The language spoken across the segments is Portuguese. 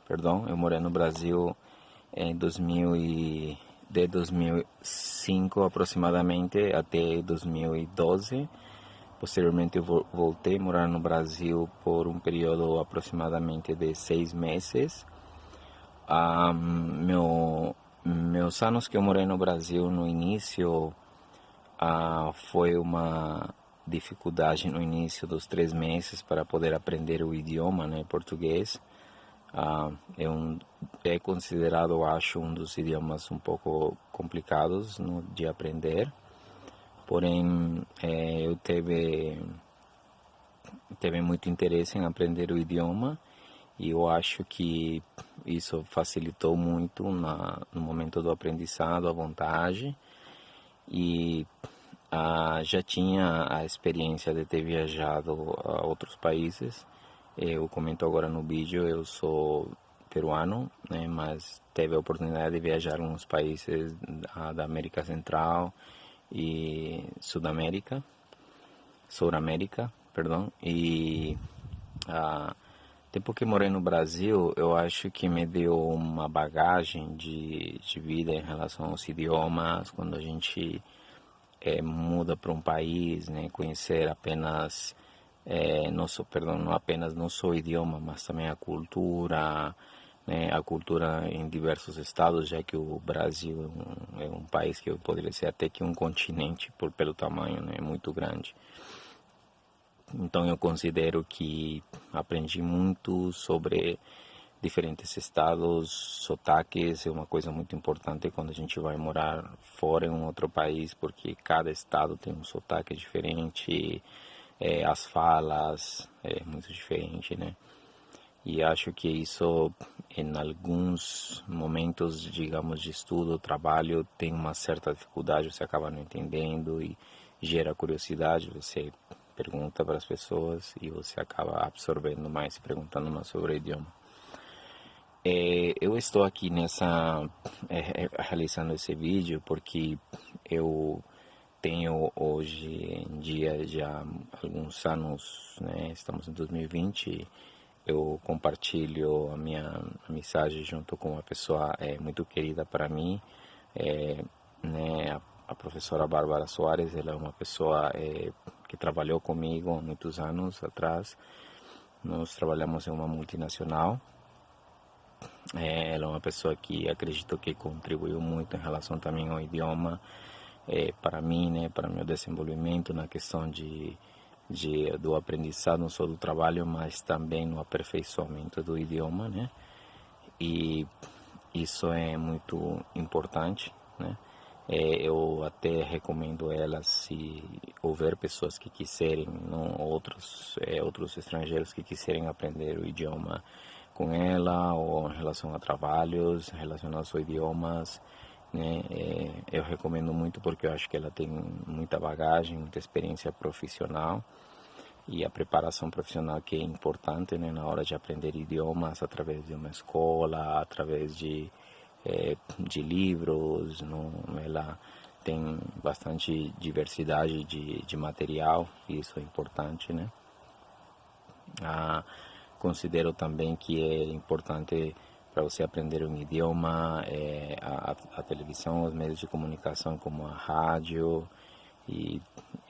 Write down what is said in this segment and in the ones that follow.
Perdão, eu morei no Brasil em 2005 aproximadamente até 2012. Posteriormente eu voltei a morar no Brasil por um período aproximadamente de 6 meses. Meus anos que eu morei no Brasil no início, foi uma dificuldade no início dos 3 meses para poder aprender o idioma, né, português. É considerado, eu acho, um dos idiomas um pouco complicados de aprender. Porém, eu teve muito interesse em aprender o idioma e eu acho que isso facilitou muito no momento do aprendizado, a vontade. E já tinha a experiência de ter viajado a outros países. Eu comento agora no vídeo, eu sou peruano, né, mas teve a oportunidade de viajar em alguns países da América Central e Sul-América, perdão. E tempo que morei no Brasil, eu acho que me deu uma bagagem de vida em relação aos idiomas, quando a gente muda para um país, né, conhecer apenas não apenas não só o idioma, mas também a cultura, né, a cultura em diversos estados, já que o Brasil é um país que poderia ser até que um continente pelo tamanho, né, muito grande. Então eu considero que aprendi muito sobre diferentes estados, sotaques é uma coisa muito importante quando a gente vai morar fora em um outro país, porque cada estado tem um sotaque diferente, as falas é muito diferente, né? E acho que isso, em alguns momentos, digamos, de estudo, trabalho, tem uma certa dificuldade, você acaba não entendendo e gera curiosidade, você pergunta para as pessoas e você acaba absorvendo mais, perguntando mais sobre o idioma. Eu estou aqui realizando esse vídeo porque eu tenho hoje em dia já alguns anos, né? Estamos em 2020. Eu compartilho a minha mensagem junto com uma pessoa muito querida para mim, né? A professora Bárbara Soares. Ela é uma pessoa que trabalhou comigo há muitos anos atrás. Nós trabalhamos em uma multinacional. Ela é uma pessoa que acredito que contribuiu muito em relação também ao idioma, para mim, né, para meu desenvolvimento na questão do aprendizado, não só do trabalho, mas também no aperfeiçoamento do idioma, né? E isso é muito importante, né? Eu até recomendo ela, se houver pessoas que quiserem, não, outros estrangeiros que quiserem aprender o idioma com ela, ou em relação a trabalhos relacionados a idiomas, né? Eu recomendo muito porque eu acho que ela tem muita bagagem, muita experiência profissional e a preparação profissional que é importante, né, na hora de aprender idiomas, através de uma escola, através de livros, não? Ela tem bastante diversidade de material e isso é importante, né? Considero também que é importante para você aprender um idioma, a televisão, os meios de comunicação como a rádio e,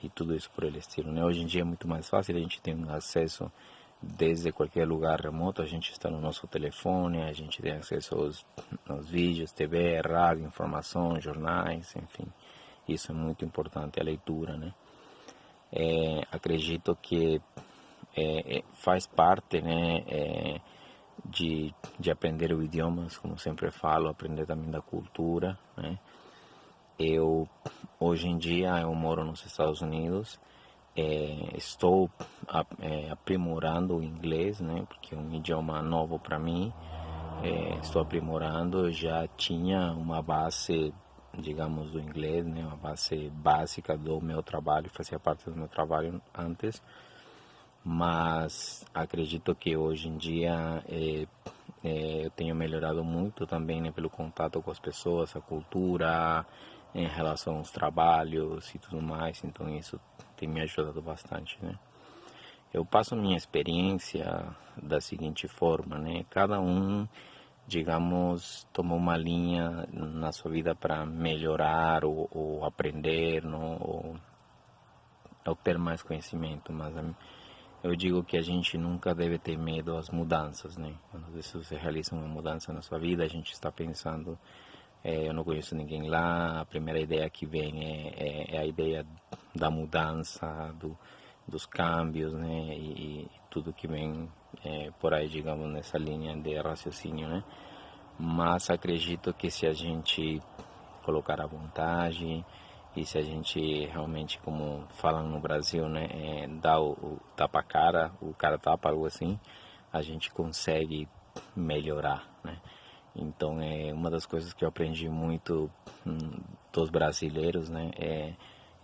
e tudo isso por ele estilo, né? Hoje em dia é muito mais fácil, a gente tem um acesso desde qualquer lugar remoto, a gente está no nosso telefone, a gente tem acesso aos vídeos, TV, rádio, informação, jornais, enfim. Isso é muito importante, a leitura, né? Acredito que faz parte, né, de aprender o idioma, como sempre falo, aprender também da cultura, né? Hoje em dia, eu moro nos Estados Unidos, estou aprimorando o inglês, né, porque é um idioma novo para mim. Estou aprimorando, eu já tinha uma base, digamos, do inglês, né, uma base básica do meu trabalho, fazia parte do meu trabalho antes, mas acredito que hoje em dia eu tenho melhorado muito também, né, pelo contato com as pessoas, a cultura, em relação aos trabalhos e tudo mais, então isso tem me ajudado bastante, né? Eu passo minha experiência da seguinte forma, né? Cada um, digamos, toma uma linha na sua vida para melhorar ou aprender, não? Ou ter mais conhecimento, mas eu digo que a gente nunca deve ter medo às mudanças, né? Quando você realiza uma mudança na sua vida, a gente está pensando, eu não conheço ninguém lá, a primeira ideia que vem é a ideia da mudança, dos cambios, né? E tudo que vem por aí, digamos, nessa linha de raciocínio, né? Mas acredito que se a gente colocar à vontade e se a gente realmente, como falam no Brasil, né, dá o tapa-cara, o cara tapa, algo assim, a gente consegue melhorar, né? Então, é uma das coisas que eu aprendi muito dos brasileiros, né,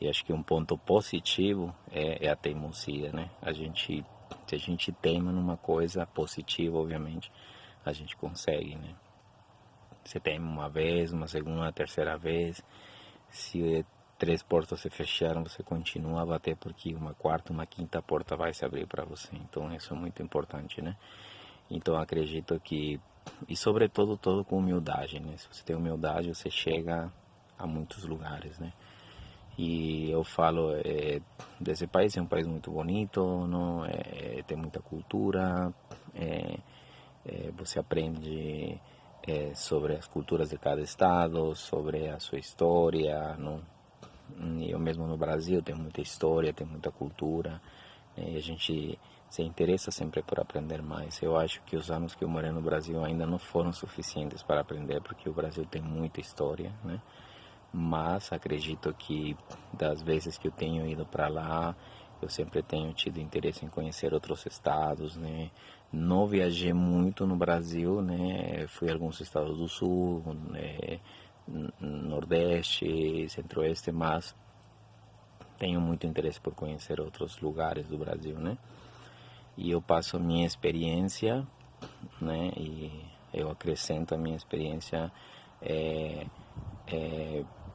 e acho que um ponto positivo é a teimosia, né? Se a gente teima numa coisa positiva, obviamente, a gente consegue, né? Você tem uma vez, uma segunda, uma terceira vez. Se três portas se fecharam, você continua a bater porque uma quarta, uma quinta porta vai se abrir para você. Então isso é muito importante, né? Então acredito que, e sobretudo todo com humildade, né? Se você tem humildade, você chega a muitos lugares, né? E eu falo, desse país é um país muito bonito, não? Tem muita cultura, você aprende sobre as culturas de cada estado, sobre a sua história, não? Eu mesmo no Brasil tenho muita história, tem muita cultura, né? E a gente se interessa sempre por aprender mais. Eu acho que os anos que eu morei no Brasil ainda não foram suficientes para aprender, porque o Brasil tem muita história, né? Mas acredito que das vezes que eu tenho ido para lá, eu sempre tenho tido interesse em conhecer outros estados, né? Não viajei muito no Brasil, né? Fui a alguns estados do sul, né? Nordeste, Centro-Oeste, mas tenho muito interesse por conhecer outros lugares do Brasil, né? E eu passo a minha experiência, né? E eu acrescento a minha experiência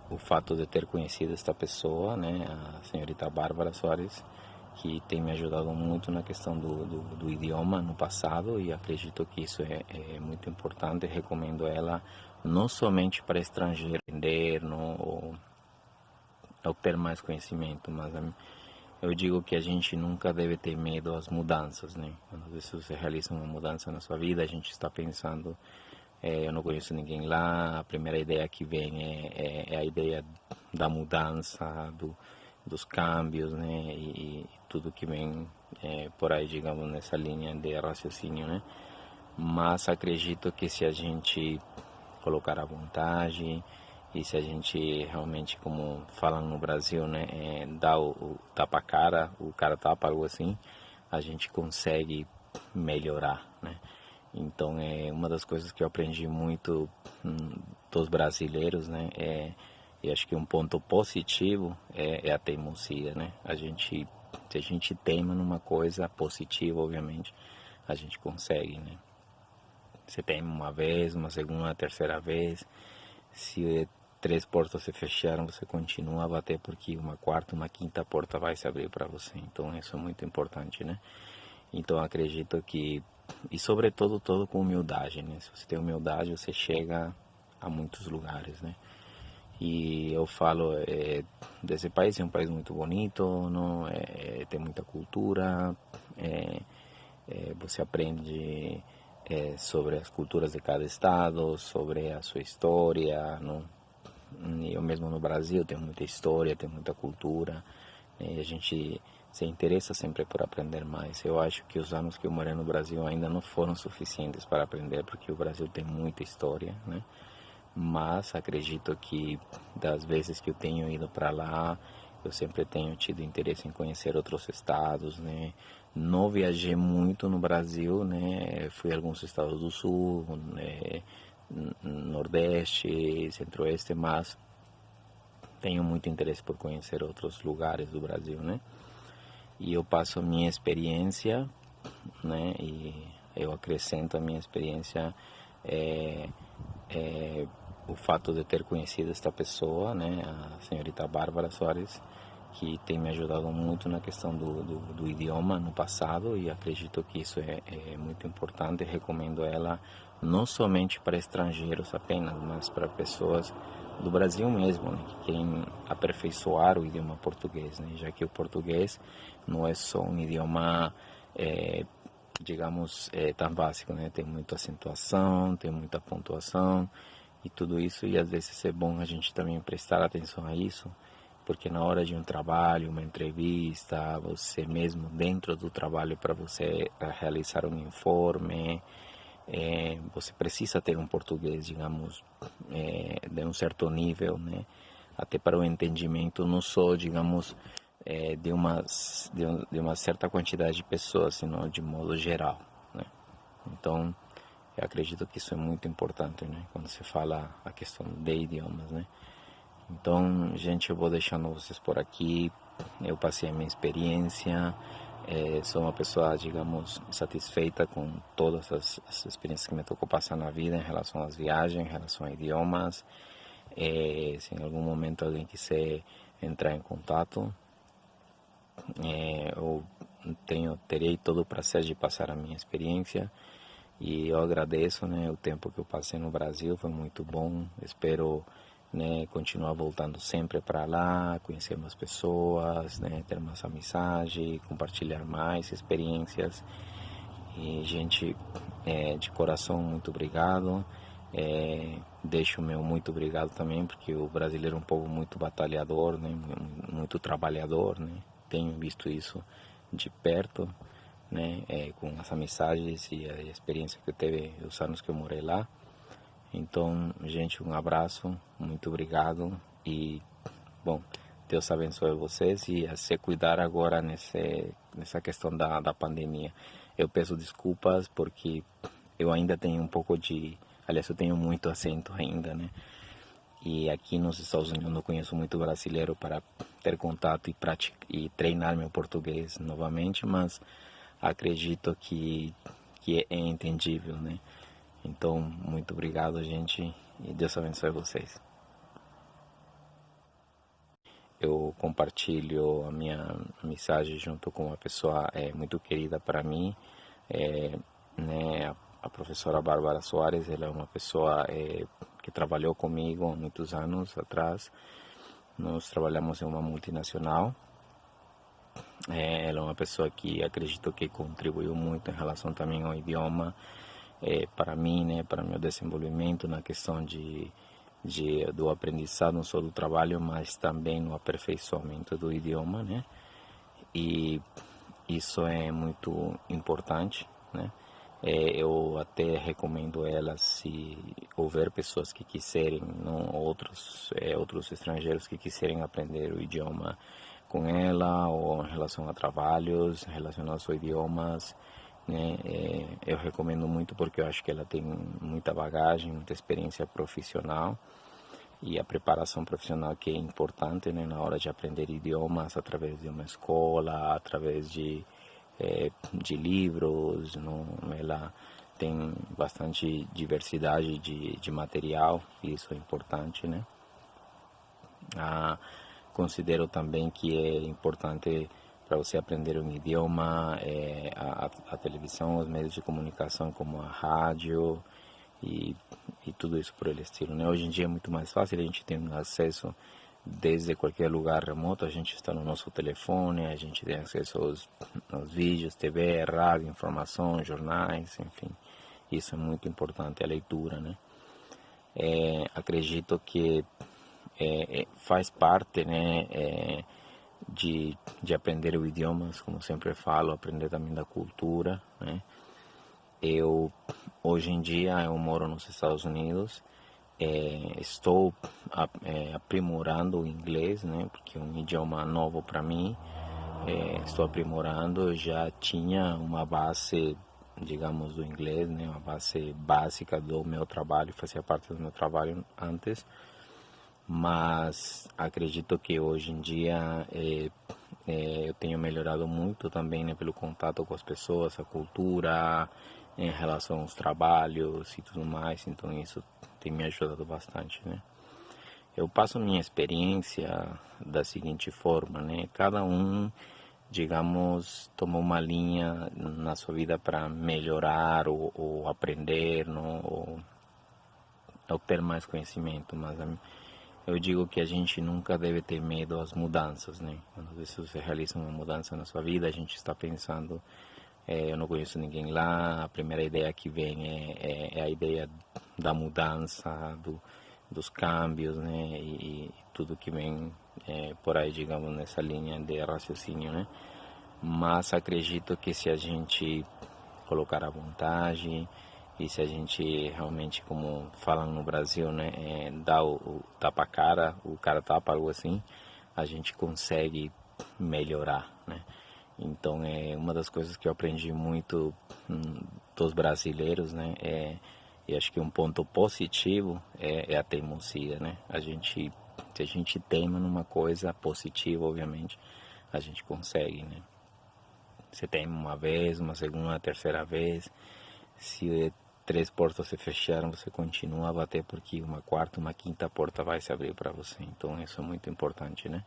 o fato de ter conhecido esta pessoa, né? A senhorita Bárbara Soares, que tem me ajudado muito na questão do idioma no passado e acredito que isso é muito importante. Recomendo ela não somente para estrangeiro aprender, não, ou ter mais conhecimento, mas eu digo que a gente nunca deve ter medo às mudanças, né? Quando você realiza uma mudança na sua vida, a gente está pensando, eu não conheço ninguém lá, a primeira ideia que vem é a ideia da mudança, dos cambios, né? E tudo que vem por aí, digamos, nessa linha de raciocínio, né? Mas acredito que se a gente colocar à vontade e se a gente realmente, como falam no Brasil, né, dá o tapa-cara, o cara tapa, algo assim, a gente consegue melhorar, né? Então é uma das coisas que eu aprendi muito dos brasileiros, né, e acho que um ponto positivo é a teimosia, né? Se a gente teima numa coisa positiva, obviamente, a gente consegue, né? Você tem uma vez, uma segunda, uma terceira vez. Se três portas se fecharam, você continua a bater porque uma quarta, uma quinta porta vai se abrir para você. Então isso é muito importante, né? Então acredito que, e sobretudo todo com humildade, né? Se você tem humildade, você chega a muitos lugares, né? E eu falo, desse país é um país muito bonito, não? Tem muita cultura, você aprende sobre as culturas de cada estado, sobre a sua história, não? Eu mesmo no Brasil tenho muita história, tenho muita cultura, né? E a gente se interessa sempre por aprender mais. Eu acho que os anos que eu morei no Brasil ainda não foram suficientes para aprender, porque o Brasil tem muita história, né? Mas acredito que das vezes que eu tenho ido para lá, eu sempre tenho tido interesse em conhecer outros estados, né? Não viajei muito no Brasil, né? Fui a alguns estados do sul, né? Nordeste, Centro-Oeste, mas tenho muito interesse por conhecer outros lugares do Brasil, né? E eu passo a minha experiência, né? E eu acrescento a minha experiência o fato de ter conhecido esta pessoa, né? A senhorita Bárbara Soares, que tem me ajudado muito na questão do idioma no passado, e acredito que isso é muito importante. Recomendo ela não somente para estrangeiros apenas, mas para pessoas do Brasil mesmo, né, que querem aperfeiçoar o idioma português, né, já que o português não é só um idioma, digamos, tão básico, né, tem muita acentuação, tem muita pontuação e tudo isso, e às vezes é bom a gente também prestar atenção a isso, porque na hora de um trabalho, uma entrevista, você mesmo dentro do trabalho, para você realizar um informe, você precisa ter um português, digamos, de um certo nível, né? Até para o entendimento não só, digamos, de uma certa quantidade de pessoas, senão de modo geral, né? Então, eu acredito que isso é muito importante, né? Quando se fala a questão de idiomas, né? Então, gente, eu vou deixando vocês por aqui. Eu passei a minha experiência. Sou uma pessoa, digamos, satisfeita com todas as experiências que me tocou passar na vida em relação às viagens, em relação a idiomas. Se em algum momento alguém quiser entrar em contato, eu terei todo o prazer de passar a minha experiência. E eu agradeço, né, o tempo que eu passei no Brasil, foi muito bom. Espero, né, continuar voltando sempre para lá, conhecer mais pessoas, né, ter mais amizade, compartilhar mais experiências. E, gente, de coração, muito obrigado. Deixo o meu muito obrigado também, porque o brasileiro é um povo muito batalhador, né, muito trabalhador, né. Tenho visto isso de perto, né, com as amizades e a experiência que eu teve os anos que eu morei lá. Então, gente, um abraço, muito obrigado e, bom, Deus abençoe vocês e a se cuidar agora nessa questão da pandemia. Eu peço desculpas porque eu ainda tenho um pouco aliás, eu tenho muito acento ainda, né? E aqui nos Estados Unidos eu conheço muito brasileiro para ter contato e treinar meu português novamente, mas acredito que é entendível, né? Então, muito obrigado, gente, e Deus abençoe vocês. Eu compartilho a minha mensagem junto com uma pessoa muito querida para mim, né? A professora Bárbara Soares. Ela é uma pessoa que trabalhou comigo há muitos anos atrás. Nós trabalhamos em uma multinacional. Ela é uma pessoa que acredito que contribuiu muito em relação também ao idioma, para mim, né, para meu desenvolvimento na questão do aprendizado, não só do trabalho, mas também no aperfeiçoamento do idioma, né? E isso é muito importante, né? Eu até recomendo ela, se houver pessoas que quiserem, não outros estrangeiros que quiserem aprender o idioma com ela, ou em relação a trabalhos relacionados a idiomas, né? Eu recomendo muito porque eu acho que ela tem muita bagagem, muita experiência profissional, e a preparação profissional que é importante, né, na hora de aprender idiomas, através de uma escola, através de livros, não? Ela tem bastante diversidade de material, e isso é importante, né? Considero também que é importante para você aprender um idioma, a televisão, os meios de comunicação como a rádio e tudo isso por ele estilo, né? Hoje em dia é muito mais fácil, a gente tem acesso desde qualquer lugar remoto, a gente está no nosso telefone, a gente tem acesso aos vídeos, TV, rádio, informação, jornais, enfim, isso é muito importante, a leitura, né? Acredito que faz parte, né, de aprender o idiomas, como sempre falo, aprender também da cultura, né? Hoje em dia eu moro nos Estados Unidos, estou aprimorando o inglês, né, porque é um idioma novo para mim. Estou aprimorando. Eu já tinha uma base, digamos, do inglês, né, uma base básica do meu trabalho, fazia parte do meu trabalho antes, mas acredito que hoje em dia eu tenho melhorado muito também, né, pelo contato com as pessoas, a cultura, em relação aos trabalhos e tudo mais, então isso tem me ajudado bastante, né? Eu passo minha experiência da seguinte forma, né? Cada um, digamos, toma uma linha na sua vida para melhorar ou aprender, não? Ou ter mais conhecimento, mas eu digo que a gente nunca deve ter medo às mudanças, né? Quando você realiza uma mudança na sua vida, a gente está pensando, eu não conheço ninguém lá, a primeira ideia que vem é a ideia da mudança, dos cambios, né? E tudo que vem por aí, digamos, nessa linha de raciocínio, né? Mas acredito que se a gente colocar à vontade e se a gente realmente, como falam no Brasil, né, dá o tapa-cara, o cara tapa, algo assim, a gente consegue melhorar, né? Então, é uma das coisas que eu aprendi muito dos brasileiros, né, e acho que um ponto positivo é a teimosia, né? Se a gente teima numa coisa positiva, obviamente, a gente consegue, né? Você tem uma vez, uma segunda, uma terceira vez. Se três portas se fecharam, você continua a bater porque uma quarta, uma quinta porta vai se abrir para você. Então isso é muito importante, né?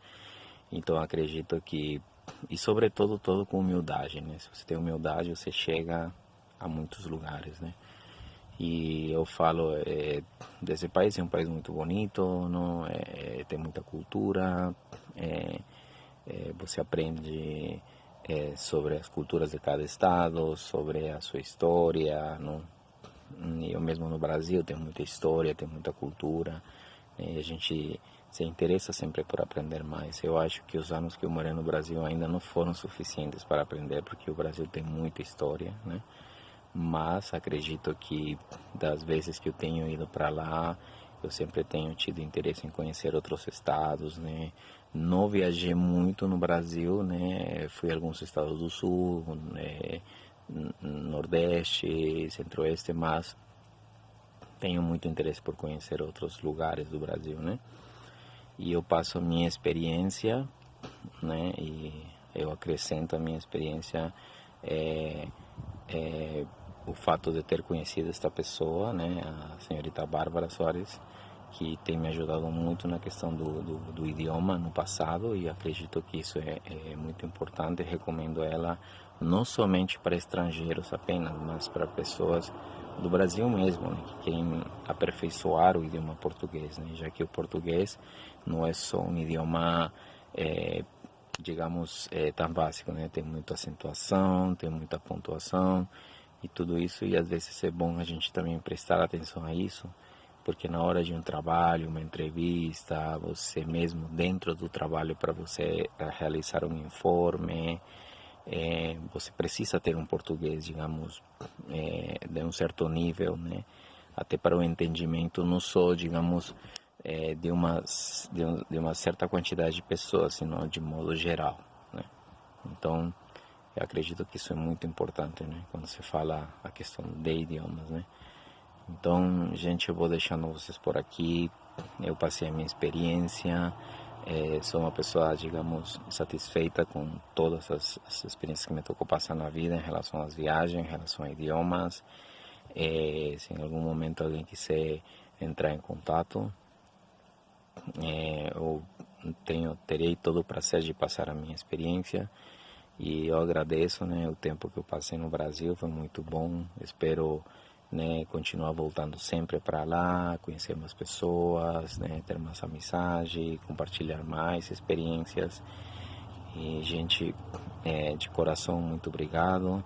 Então acredito que, e sobretudo todo com humildade, né? Se você tem humildade, você chega a muitos lugares, né? E eu falo, desse país é um país muito bonito, não? Tem muita cultura, você aprende sobre as culturas de cada estado, sobre a sua história, não? Eu mesmo no Brasil tenho muita história, tenho muita cultura, e a gente se interessa sempre por aprender mais. Eu acho que os anos que eu morei no Brasil ainda não foram suficientes para aprender, porque o Brasil tem muita história, né? Mas acredito que das vezes que eu tenho ido para lá, eu sempre tenho tido interesse em conhecer outros estados, né? Não viajei muito no Brasil, né? Fui a alguns estados do sul, né? Nordeste, Centro-Oeste, mas tenho muito interesse por conhecer outros lugares do Brasil, né? E eu passo a minha experiência, né? E eu acrescento a minha experiência o fato de ter conhecido esta pessoa, né? A senhorita Bárbara Soares, que tem me ajudado muito na questão do idioma no passado, e acredito que isso é muito importante. Recomendo ela não somente para estrangeiros apenas, mas para pessoas do Brasil mesmo, né, que querem aperfeiçoar o idioma português, né, já que o português não é só um idioma, digamos, tão básico, né, tem muita acentuação, tem muita pontuação e tudo isso, e às vezes é bom a gente também prestar atenção a isso, porque na hora de um trabalho, uma entrevista, você mesmo dentro do trabalho, para você realizar um informe, você precisa ter um português, digamos, de um certo nível, né? Até para o entendimento não só, digamos, de uma certa quantidade de pessoas, senão de modo geral, né? Então, eu acredito que isso é muito importante, né? Quando se fala a questão de idiomas, né? Então, gente, eu vou deixando vocês por aqui. Eu passei a minha experiência. Sou uma pessoa, digamos, satisfeita com todas as experiências que me tocou passar na vida em relação às viagens, em relação a idiomas. Se em algum momento alguém quiser entrar em contato, eu terei todo o prazer de passar a minha experiência. E eu agradeço, né, o tempo que eu passei no Brasil, foi muito bom. Espero, né, continuar voltando sempre para lá, conhecer mais pessoas, né, ter mais amizade, compartilhar mais experiências. E, gente, de coração, muito obrigado.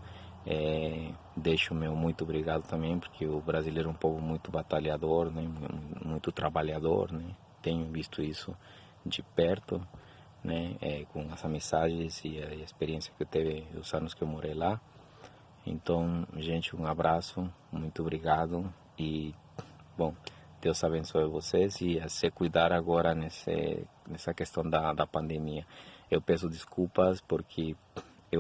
Deixo o meu muito obrigado também, porque o brasileiro é um povo muito batalhador, né, muito trabalhador, né. Tenho visto isso de perto, né, com as amizades e a experiência que eu teve os anos que eu morei lá. Então, gente, um abraço, muito obrigado e, bom, Deus abençoe vocês e a se cuidar agora nessa questão da pandemia. Eu peço desculpas porque